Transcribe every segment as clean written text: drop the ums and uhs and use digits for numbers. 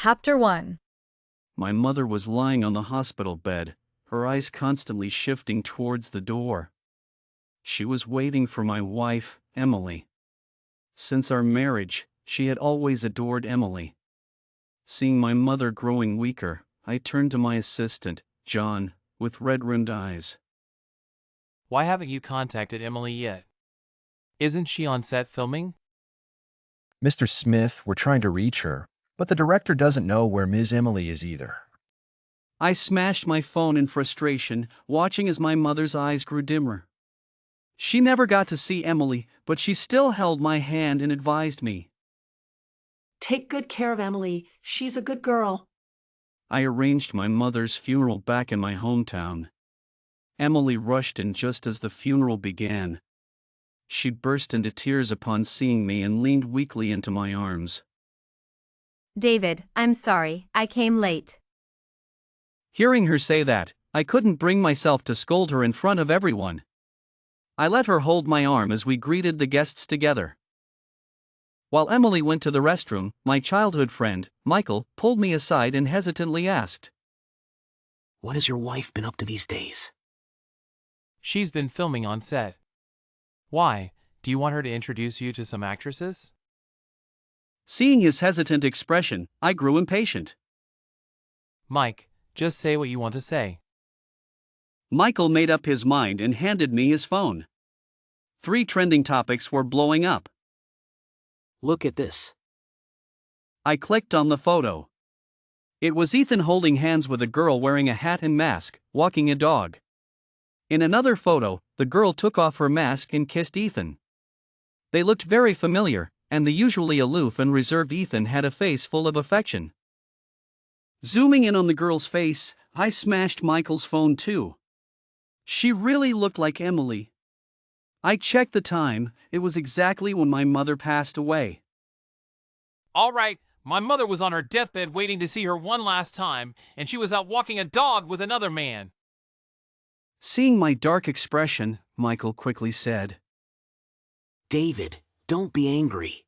Chapter 1. My mother was lying on the hospital bed, her eyes constantly shifting towards the door. She was waiting for my wife, Emily. Since our marriage, she had always adored Emily. Seeing my mother growing weaker, I turned to my assistant, John, with red-rimmed eyes. Why haven't you contacted Emily yet? Isn't she on set filming? Mr. Smith, we're trying to reach her, but the director doesn't know where Ms. Emily is either. I smashed my phone in frustration, watching as my mother's eyes grew dimmer. She never got to see Emily, but she still held my hand and advised me. Take good care of Emily. She's a good girl. I arranged my mother's funeral back in my hometown. Emily rushed in just as the funeral began. She burst into tears upon seeing me and leaned weakly into my arms. David, I'm sorry, I came late. Hearing her say that, I couldn't bring myself to scold her in front of everyone. I let her hold my arm as we greeted the guests together. While Emily went to the restroom, my childhood friend, Michael, pulled me aside and hesitantly asked, "What has your wife been up to these days?" She's been filming on set. Why? Do you want her to introduce you to some actresses? Seeing his hesitant expression, I grew impatient. Mike, just say what you want to say. Michael made up his mind and handed me his phone. 3 trending topics were blowing up. Look at this. I clicked on the photo. It was Ethan holding hands with a girl wearing a hat and mask, walking a dog. In another photo, the girl took off her mask and kissed Ethan. They looked very familiar, and the usually aloof and reserved Ethan had a face full of affection. Zooming in on the girl's face, I smashed Michael's phone too. She really looked like Emily. I checked the time, it was exactly when my mother passed away. All right, my mother was on her deathbed waiting to see her one last time, and she was out walking a dog with another man. Seeing my dark expression, Michael quickly said, David, don't be angry.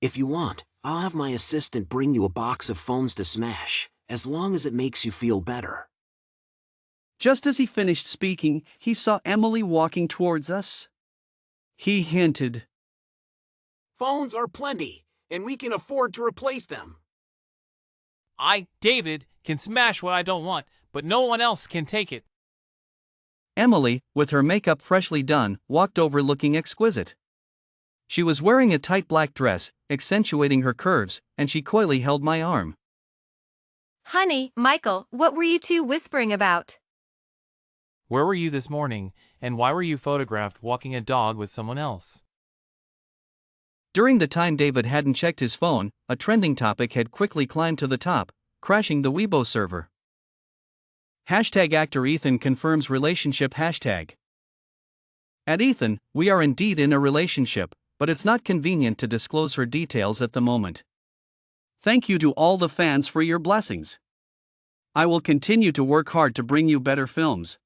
If you want, I'll have my assistant bring you a box of phones to smash, as long as it makes you feel better. Just as he finished speaking, he saw Emily walking towards us. He hinted, Phones are plenty, and we can afford to replace them. I, David, can smash what I don't want, but no one else can take it. Emily, with her makeup freshly done, walked over looking exquisite. She was wearing a tight black dress, accentuating her curves, and she coyly held my arm. Honey, Michael, what were you two whispering about? Where were you this morning, and why were you photographed walking a dog with someone else? During the time David hadn't checked his phone, a trending topic had quickly climbed to the top, crashing the Weibo server. Hashtag actor Ethan confirms relationship hashtag. At Ethan, we are indeed in a relationship, but it's not convenient to disclose her details at the moment. Thank you to all the fans for your blessings. I will continue to work hard to bring you better films.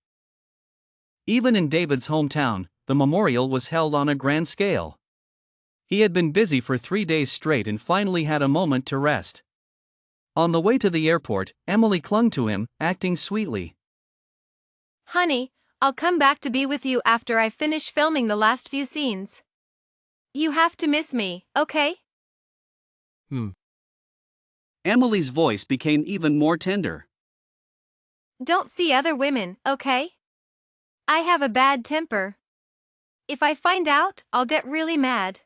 Even in David's hometown, the memorial was held on a grand scale. He had been busy for 3 days straight and finally had a moment to rest. On the way to the airport, Emily clung to him, acting sweetly. Honey, I'll come back to be with you after I finish filming the last few scenes. You have to miss me, okay? Emily's voice became even more tender. Don't see other women, okay? I have a bad temper. If I find out, I'll get really mad.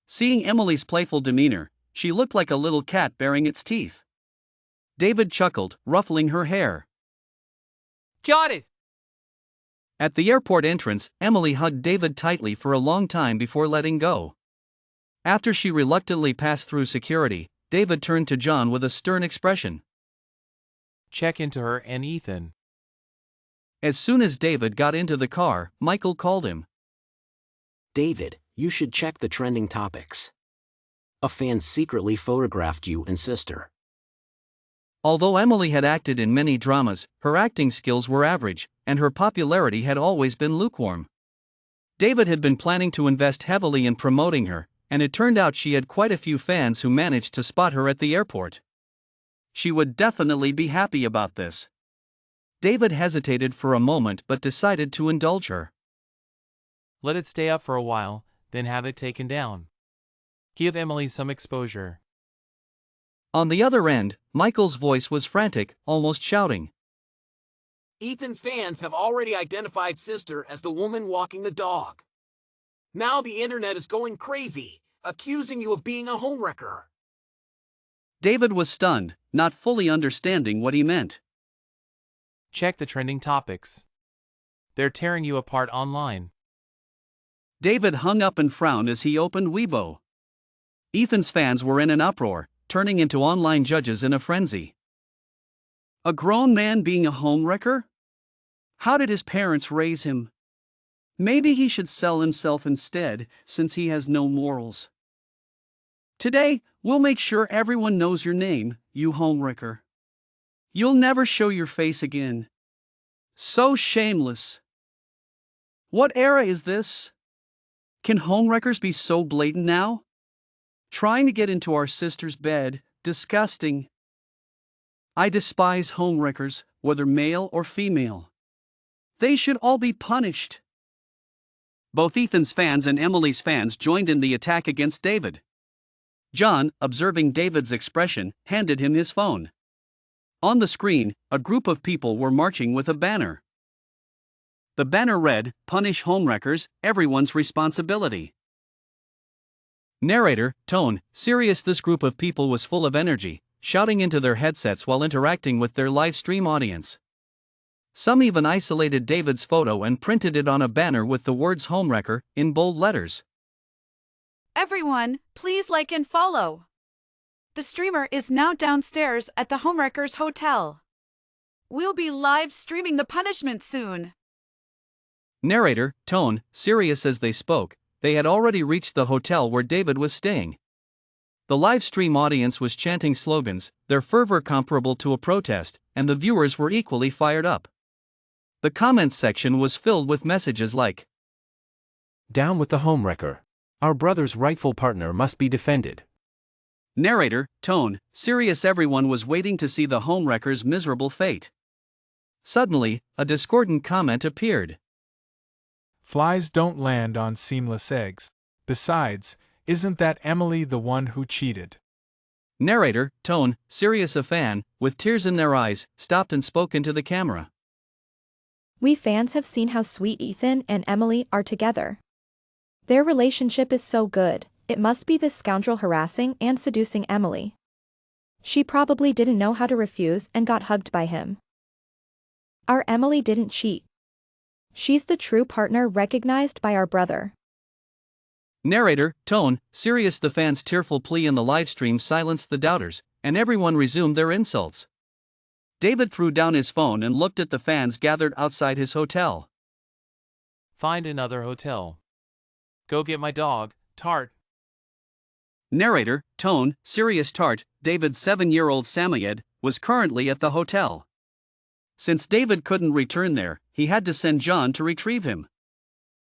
Seeing Emily's playful demeanor, she looked like a little cat baring its teeth. David chuckled, ruffling her hair. Got it! At the airport entrance, Emily hugged David tightly for a long time before letting go. After she reluctantly passed through security, David turned to John with a stern expression. Check into her and Ethan. As soon as David got into the car, Michael called him. David, you should check the trending topics. A fan secretly photographed you and sister. Although Emily had acted in many dramas, her acting skills were average, and her popularity had always been lukewarm. David had been planning to invest heavily in promoting her, and it turned out she had quite a few fans who managed to spot her at the airport. She would definitely be happy about this. David hesitated for a moment but decided to indulge her. Let it stay up for a while, then have it taken down. Give Emily some exposure. On the other end, Michael's voice was frantic, almost shouting. Ethan's fans have already identified Sister as the woman walking the dog. Now the internet is going crazy, accusing you of being a homewrecker. David was stunned, not fully understanding what he meant. Check the trending topics. They're tearing you apart online. David hung up and frowned as he opened Weibo. Ethan's fans were in an uproar, turning into online judges in a frenzy. A grown man being a homewrecker? How did his parents raise him? Maybe he should sell himself instead, since he has no morals. Today, we'll make sure everyone knows your name, you homewrecker. You'll never show your face again. So shameless. What era is this? Can homewreckers be so blatant now? Trying to get into our sister's bed, disgusting. I despise homewreckers, whether male or female. They should all be punished. Both Ethan's fans and Emily's fans joined in the attack against David. John, observing David's expression, handed him his phone. On the screen, a group of people were marching with a banner. The banner read, "Punish homewreckers, everyone's responsibility." Narrator, tone, serious. This group of people was full of energy, shouting into their headsets while interacting with their live stream audience. Some even isolated David's photo and printed it on a banner with the words homewrecker in bold letters. Everyone, please like and follow. The streamer is now downstairs at the Homewreckers Hotel. We'll be live streaming the punishment soon. Narrator, tone, serious. As they spoke, they had already reached the hotel where David was staying. The live stream audience was chanting slogans, their fervor comparable to a protest, and the viewers were equally fired up. The comments section was filled with messages like, "Down with the homewrecker. Our brother's rightful partner must be defended." Narrator, tone, serious. Everyone was waiting to see the homewrecker's miserable fate. Suddenly, a discordant comment appeared. Flies don't land on seamless eggs. Besides, isn't that Emily the one who cheated? Narrator, tone, serious. A fan, with tears in their eyes, stopped and spoke into the camera. We fans have seen how sweet Ethan and Emily are together. Their relationship is so good, it must be this scoundrel harassing and seducing Emily. She probably didn't know how to refuse and got hugged by him. Our Emily didn't cheat. She's the true partner recognized by our brother. Narrator, tone, serious. The fans' tearful plea in the livestream silenced the doubters, and everyone resumed their insults. David threw down his phone and looked at the fans gathered outside his hotel. Find another hotel. Go get my dog, Tart. Narrator, tone, serious. Tart, David's 7-year-old Samoyed, was currently at the hotel. Since David couldn't return there, he had to send John to retrieve him.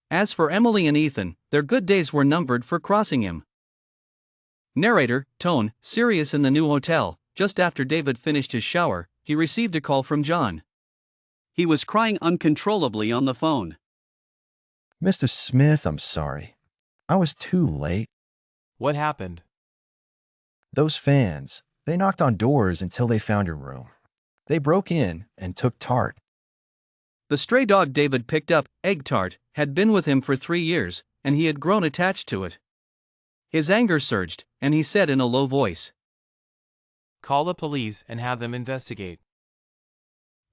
As for Emily and Ethan, their good days were numbered for crossing him. Narrator, tone, serious. In the new hotel, just after David finished his shower, he received a call from John. He was crying uncontrollably on the phone. Mr. Smith, I'm sorry. I was too late. What happened? Those fans, they knocked on doors until they found your room. They broke in and took Tart. The stray dog David picked up, Egg Tart, had been with him for 3 years, and he had grown attached to it. His anger surged, and he said in a low voice, Call the police and have them investigate.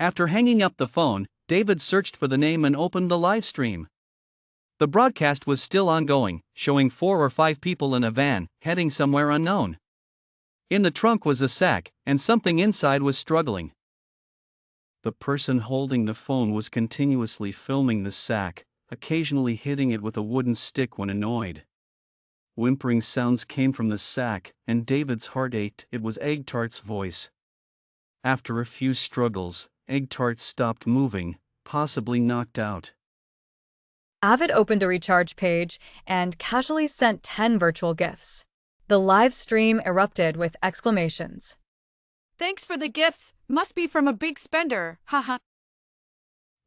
After hanging up the phone, David searched for the name and opened the live stream. The broadcast was still ongoing, showing 4 or 5 people in a van, heading somewhere unknown. In the trunk was a sack, and something inside was struggling. The person holding the phone was continuously filming the sack, occasionally hitting it with a wooden stick when annoyed. Whimpering sounds came from the sack, and David's heart ached. It was Egg Tart's voice. After a few struggles, Egg Tart stopped moving, possibly knocked out. Avid opened a recharge page and casually sent 10 virtual gifts. The live stream erupted with exclamations. Thanks for the gifts, must be from a big spender, haha.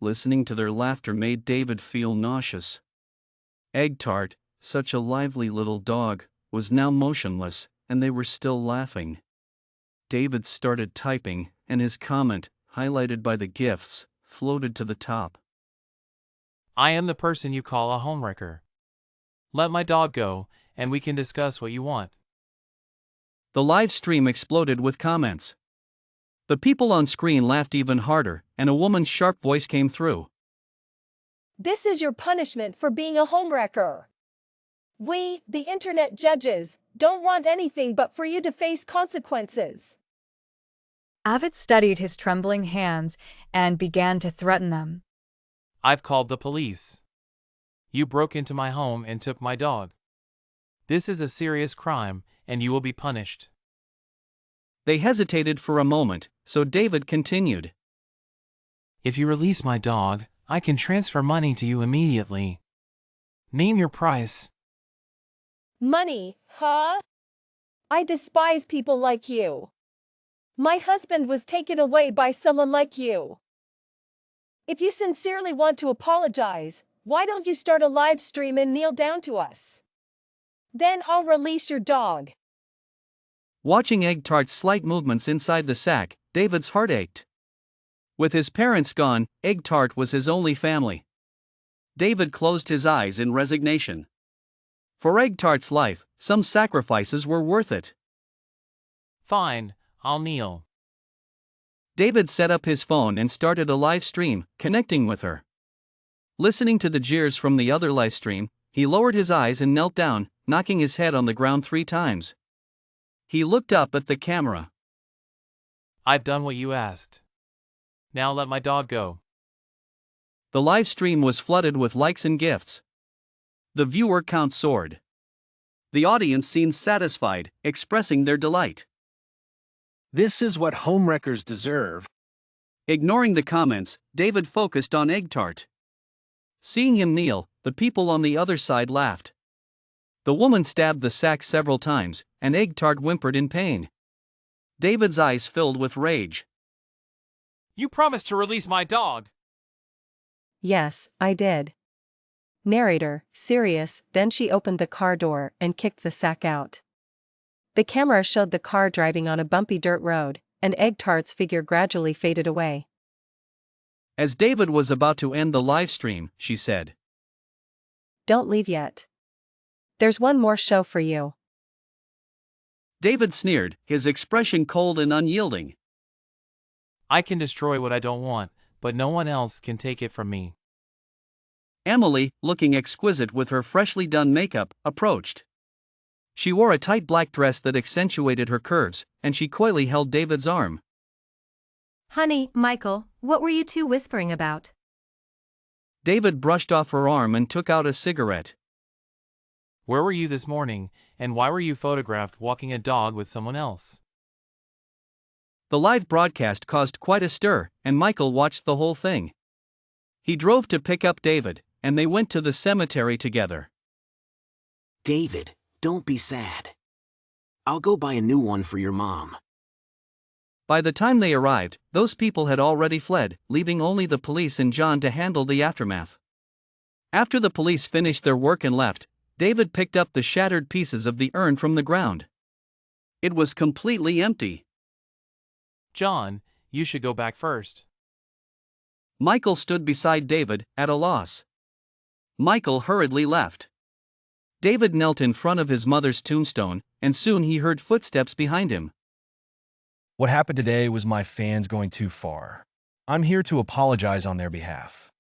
Listening to their laughter made David feel nauseous. Egg Tart, such a lively little dog, was now motionless, and they were still laughing. David started typing, and his comment, highlighted by the gifts, floated to the top. I am the person you call a homewrecker. Let my dog go, and we can discuss what you want. The live stream exploded with comments. The people on screen laughed even harder, and a woman's sharp voice came through. This is your punishment for being a homewrecker. We, the internet judges, don't want anything but for you to face consequences. Avid steadied his trembling hands and began to threaten them. I've called the police. You broke into my home and took my dog. This is a serious crime, and you will be punished. They hesitated for a moment, so David continued. If you release my dog, I can transfer money to you immediately. Name your price. Money, huh? I despise people like you. My husband was taken away by someone like you. If you sincerely want to apologize, why don't you start a live stream and kneel down to us? Then I'll release your dog. Watching Egg Tart's slight movements inside the sack, David's heart ached. With his parents gone, Egg Tart was his only family. David closed his eyes in resignation. For Egg Tart's life, some sacrifices were worth it. Fine, I'll kneel. David set up his phone and started a live stream, connecting with her. Listening to the jeers from the other live stream, he lowered his eyes and knelt down, knocking his head on the ground 3 times. He looked up at the camera. I've done what you asked. Now let my dog go. The live stream was flooded with likes and gifts. The viewer count soared. The audience seemed satisfied, expressing their delight. This is what homewreckers deserve. Ignoring the comments, David focused on Egg Tart. Seeing him kneel, the people on the other side laughed. The woman stabbed the sack several times, and Egg Tart whimpered in pain. David's eyes filled with rage. You promised to release my dog. Yes, I did. Narrator, serious, then she opened the car door and kicked the sack out. The camera showed the car driving on a bumpy dirt road, and Egg Tart's figure gradually faded away. As David was about to end the live stream, she said, Don't leave yet. There's one more show for you. David sneered, his expression cold and unyielding. I can destroy what I don't want, but no one else can take it from me. Emily, looking exquisite with her freshly done makeup, approached. She wore a tight black dress that accentuated her curves, and she coyly held David's arm. Honey, Michael, what were you two whispering about? David brushed off her arm and took out a cigarette. Where were you this morning, and why were you photographed walking a dog with someone else? The live broadcast caused quite a stir, and Michael watched the whole thing. He drove to pick up David, and they went to the cemetery together. David, don't be sad. I'll go buy a new one for your mom. By the time they arrived, those people had already fled, leaving only the police and John to handle the aftermath. After the police finished their work and left, David picked up the shattered pieces of the urn from the ground. It was completely empty. John, you should go back first. Michael stood beside David, at a loss. Michael hurriedly left. David knelt in front of his mother's tombstone, and soon he heard footsteps behind him. What happened today was my fans going too far. I'm here to apologize on their behalf.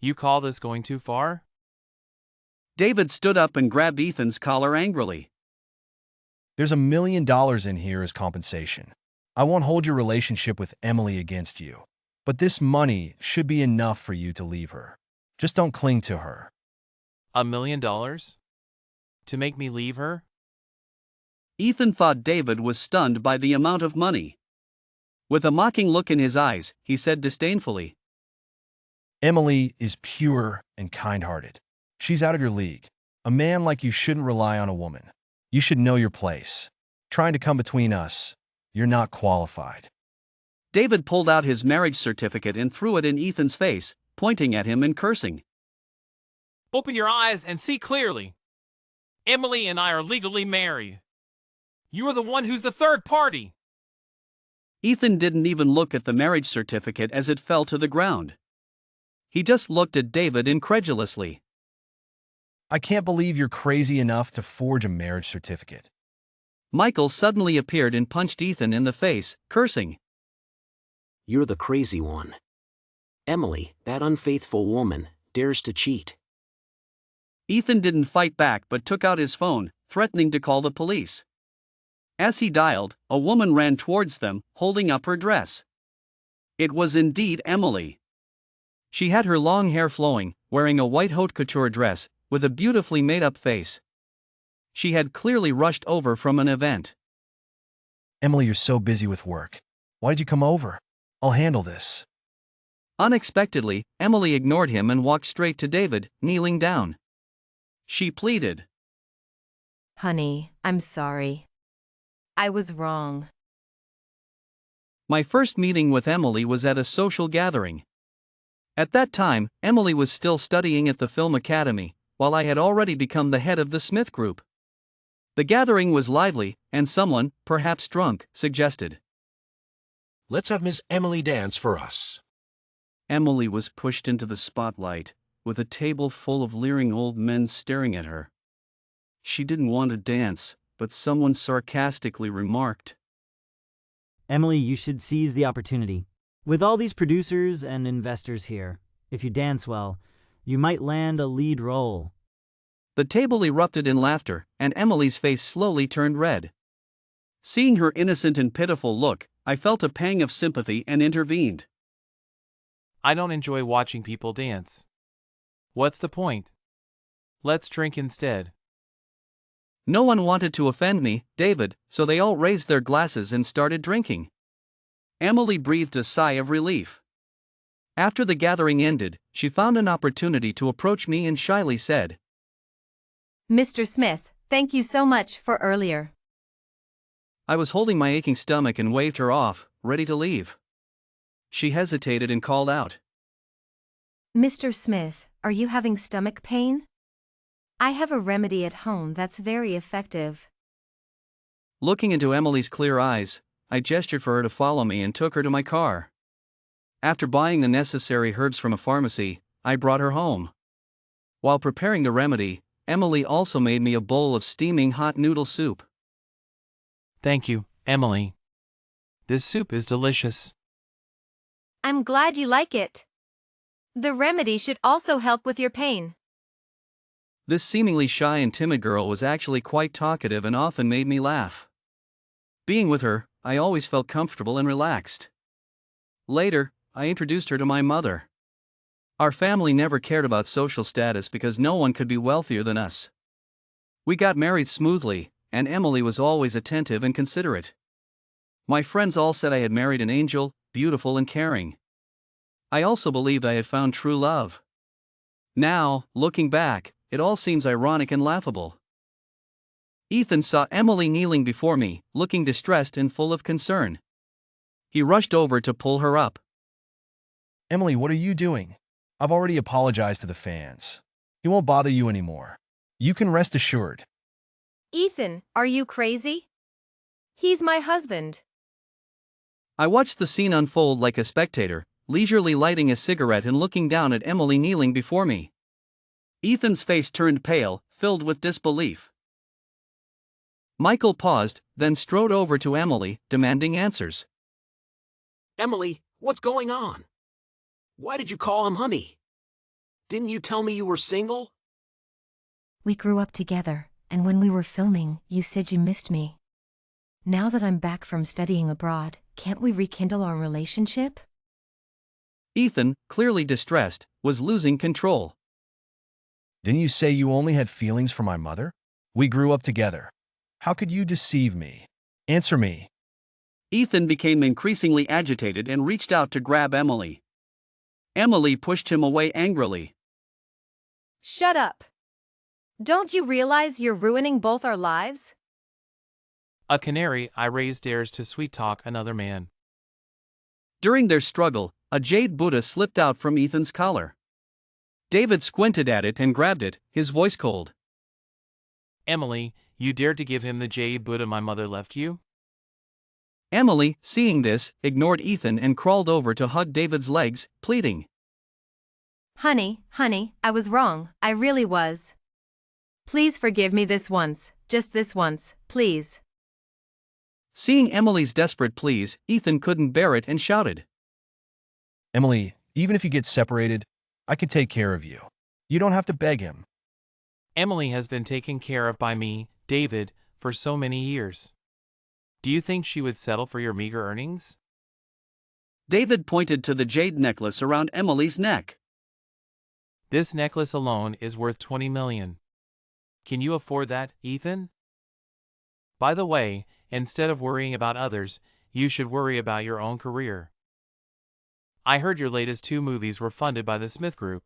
You call this going too far? David stood up and grabbed Ethan's collar angrily. There's $1 million in here as compensation. I won't hold your relationship with Emily against you. But this money should be enough for you to leave her. Just don't cling to her. $1 million? To make me leave her? Ethan thought David was stunned by the amount of money. With a mocking look in his eyes, he said disdainfully, Emily is pure and kind-hearted. She's out of your league. A man like you shouldn't rely on a woman. You should know your place. Trying to come between us, you're not qualified. David pulled out his marriage certificate and threw it in Ethan's face, pointing at him and cursing. Open your eyes and see clearly. Emily and I are legally married. You are the one who's the third party. Ethan didn't even look at the marriage certificate as it fell to the ground. He just looked at David incredulously. I can't believe you're crazy enough to forge a marriage certificate. Michael suddenly appeared and punched Ethan in the face, cursing. You're the crazy one. Emily, that unfaithful woman, dares to cheat. Ethan didn't fight back but took out his phone, threatening to call the police. As he dialed, a woman ran towards them, holding up her dress. It was indeed Emily. She had her long hair flowing, wearing a white haute couture dress, with a beautifully made-up face. She had clearly rushed over from an event. Emily, you're so busy with work. Why did you come over? I'll handle this. Unexpectedly, Emily ignored him and walked straight to David, kneeling down. She pleaded. Honey, I'm sorry. I was wrong. My first meeting with Emily was at a social gathering. At that time, Emily was still studying at the Film Academy, while I had already become the head of the Smith Group. The gathering was lively, and someone, perhaps drunk, suggested, "Let's have Miss Emily dance for us." Emily was pushed into the spotlight, with a table full of leering old men staring at her. She didn't want to dance, but someone sarcastically remarked, "Emily, you should seize the opportunity. With all these producers and investors here, if you dance well, you might land a lead role." The table erupted in laughter, and Emily's face slowly turned red. Seeing her innocent and pitiful look, I felt a pang of sympathy and intervened. I don't enjoy watching people dance. What's the point? Let's drink instead. No one wanted to offend me, David, so they all raised their glasses and started drinking. Emily breathed a sigh of relief. After the gathering ended, she found an opportunity to approach me and shyly said, Mr. Smith, thank you so much for earlier. I was holding my aching stomach and waved her off, ready to leave. She hesitated and called out, Mr. Smith, are you having stomach pain? I have a remedy at home that's very effective. Looking into Emily's clear eyes, I gestured for her to follow me and took her to my car. After buying the necessary herbs from a pharmacy, I brought her home. While preparing the remedy, Emily also made me a bowl of steaming hot noodle soup. Thank you, Emily. This soup is delicious. I'm glad you like it. The remedy should also help with your pain. This seemingly shy and timid girl was actually quite talkative and often made me laugh. Being with her, I always felt comfortable and relaxed. Later, I introduced her to my mother. Our family never cared about social status because no one could be wealthier than us. We got married smoothly, and Emily was always attentive and considerate. My friends all said I had married an angel, beautiful and caring. I also believed I had found true love. Now, looking back, it all seems ironic and laughable. Ethan saw Emily kneeling before me, looking distressed and full of concern. He rushed over to pull her up. Emily, what are you doing? I've already apologized to the fans. He won't bother you anymore. You can rest assured. Ethan, are you crazy? He's my husband. I watched the scene unfold like a spectator, leisurely lighting a cigarette and looking down at Emily kneeling before me. Ethan's face turned pale, filled with disbelief. Michael paused, then strode over to Emily, demanding answers. Emily, what's going on? Why did you call him honey? Didn't you tell me you were single? We grew up together, and when we were filming, you said you missed me. Now that I'm back from studying abroad, can't we rekindle our relationship? Ethan, clearly distressed, was losing control. Didn't you say you only had feelings for my mother? We grew up together. How could you deceive me? Answer me. Ethan became increasingly agitated and reached out to grab Emily. Emily pushed him away angrily. Shut up. Don't you realize you're ruining both our lives? A canary I raised dares to sweet-talk another man. During their struggle, a jade Buddha slipped out from Ethan's collar. David squinted at it and grabbed it, his voice cold. Emily, you dared to give him the jade Buddha my mother left you? Emily, seeing this, ignored Ethan and crawled over to hug David's legs, pleading. Honey, I was wrong, I really was. Please forgive me this once, just this once, please. Seeing Emily's desperate pleas, Ethan couldn't bear it and shouted. Emily, even if you get separated, I can take care of you. You don't have to beg him. Emily has been taken care of by me, David, for so many years. Do you think she would settle for your meager earnings? David pointed to the jade necklace around Emily's neck. This necklace alone is worth $20 million. Can you afford that, Ethan? By the way, instead of worrying about others, you should worry about your own career. I heard your latest 2 movies were funded by the Smith Group.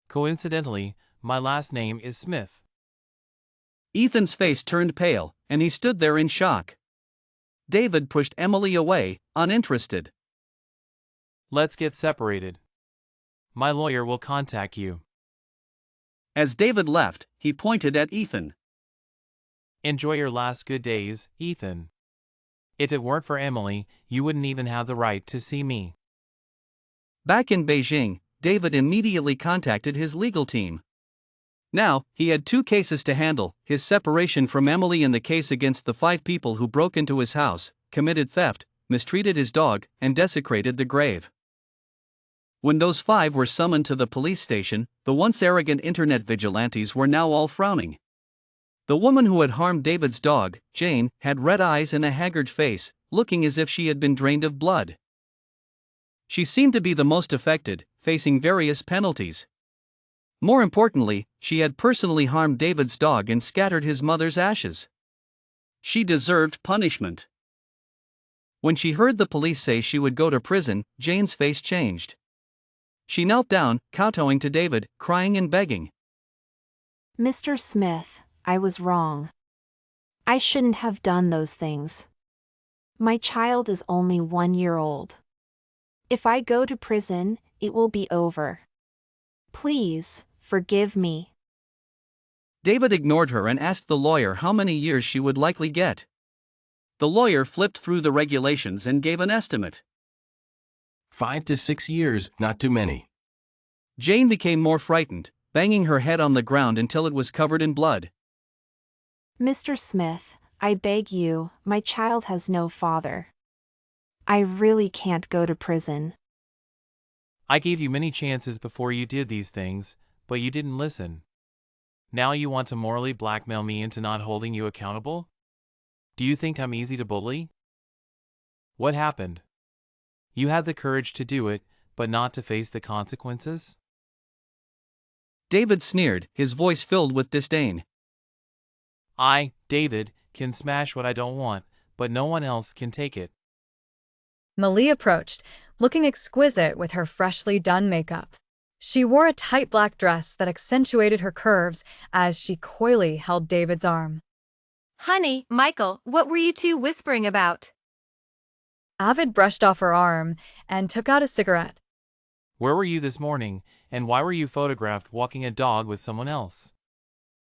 Coincidentally, my last name is Smith. Ethan's face turned pale, and he stood there in shock. David pushed Emily away, uninterested. Let's get separated. My lawyer will contact you. As David left, he pointed at Ethan. Enjoy your last good days, Ethan. If it weren't for Emily, you wouldn't even have the right to see me. Back in Beijing, David immediately contacted his legal team. Now, he had 2 cases to handle, his separation from Emily and the case against the 5 people who broke into his house, committed theft, mistreated his dog, and desecrated the grave. When those 5 were summoned to the police station, the once arrogant internet vigilantes were now all frowning. The woman who had harmed David's dog, Jane, had red eyes and a haggard face, looking as if she had been drained of blood. She seemed to be the most affected, facing various penalties. More importantly, she had personally harmed David's dog and scattered his mother's ashes. She deserved punishment. When she heard the police say she would go to prison, Jane's face changed. She knelt down, kowtowing to David, crying and begging. Mr. Smith, I was wrong. I shouldn't have done those things. My child is only 1 year old. If I go to prison, it will be over. Please, forgive me. David ignored her and asked the lawyer how many years she would likely get. The lawyer flipped through the regulations and gave an estimate. 5 to 6 years, not too many. Jane became more frightened, banging her head on the ground until it was covered in blood. Mr. Smith, I beg you, my child has no father. I really can't go to prison. I gave you many chances before you did these things, but you didn't listen. Now you want to morally blackmail me into not holding you accountable? Do you think I'm easy to bully? What happened? You had the courage to do it, but not to face the consequences? David sneered, his voice filled with disdain. I, David, can smash what I don't want, but no one else can take it. Malie approached, looking exquisite with her freshly done makeup. She wore a tight black dress that accentuated her curves as she coyly held David's arm. Honey, Michael, what were you 2 whispering about? Avid brushed off her arm and took out a cigarette. Where were you this morning, and why were you photographed walking a dog with someone else?